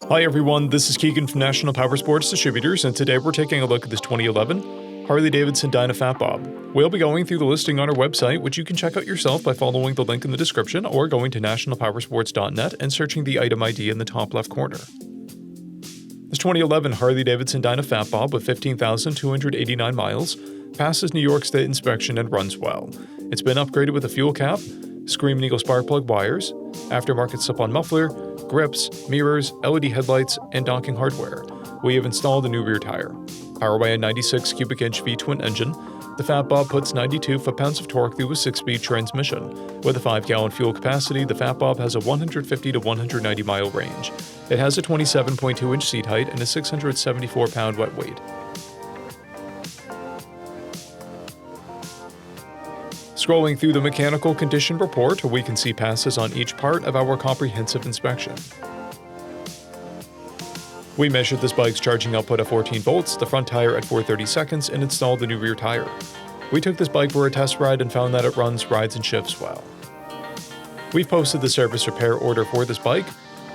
Hi everyone, this is Keegan from National Powersports Distributors, and today we're taking a look at this 2011 HARLEY-DAVIDSON DYNA Fat Bob. We'll be going through the listing on our website, which you can check out yourself by following the link in the description or going to nationalpowersports.net and searching the item ID in the top left corner. This 2011 HARLEY-DAVIDSON DYNA Fat Bob with 15,289 miles passes New York State inspection and runs well. It's been upgraded with a fuel cap, Screaming Eagle spark plug wires, aftermarket slip-on muffler, grips, mirrors, LED headlights, and docking hardware. We have installed a new rear tire. Powered by a 96 cubic inch V-twin engine, the Fat Bob puts 92 foot-pounds of torque through a 6-speed transmission. With a 5-gallon fuel capacity, the Fat Bob has a 150 to 190 mile range. It has a 27.2 inch seat height and a 674 pound wet weight. Scrolling through the mechanical condition report, we can see passes on each part of our comprehensive inspection. We measured this bike's charging output at 14 volts, the front tire at 430 seconds, and installed the new rear tire. We took this bike for a test ride and found that it runs, rides, and shifts well. We've posted the service repair order for this bike,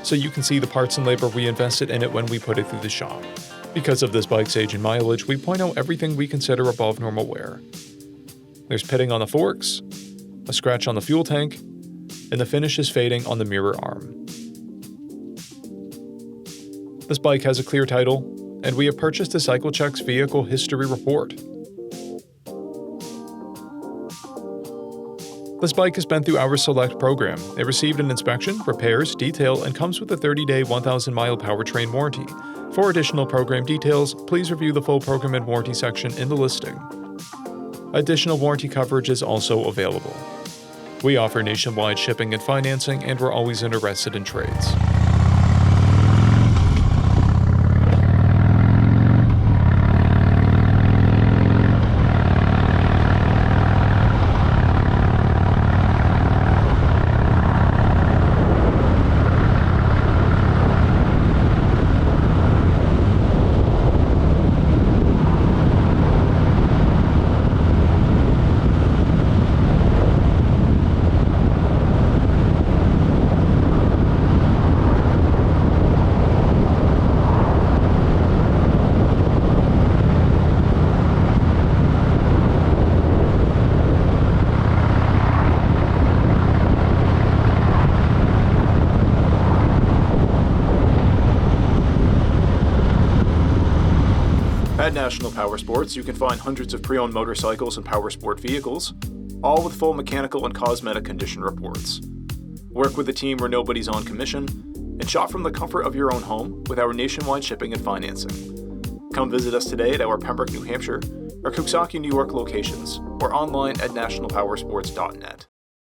so you can see the parts and labor we invested in it when we put it through the shop. Because of this bike's age and mileage, we point out everything we consider above normal wear. There's pitting on the forks, a scratch on the fuel tank, and the finish is fading on the mirror arm. This bike has a clear title, and we have purchased a CycleCheck's vehicle history report. This bike has been through our Select program. It received an inspection, repairs, detail, and comes with a 30-day, 1,000-mile powertrain warranty. For additional program details, please review the full program and warranty section in the listing. Additional warranty coverage is also available. We offer nationwide shipping and financing, and we're always interested in trades. At National Powersports, you can find hundreds of pre-owned motorcycles and powersport vehicles, all with full mechanical and cosmetic condition reports. Work with a team where nobody's on commission, and shop from the comfort of your own home with our nationwide shipping and financing. Come visit us today at our Pembroke, New Hampshire, or Coxsackie, New York locations, or online at nationalpowersports.net.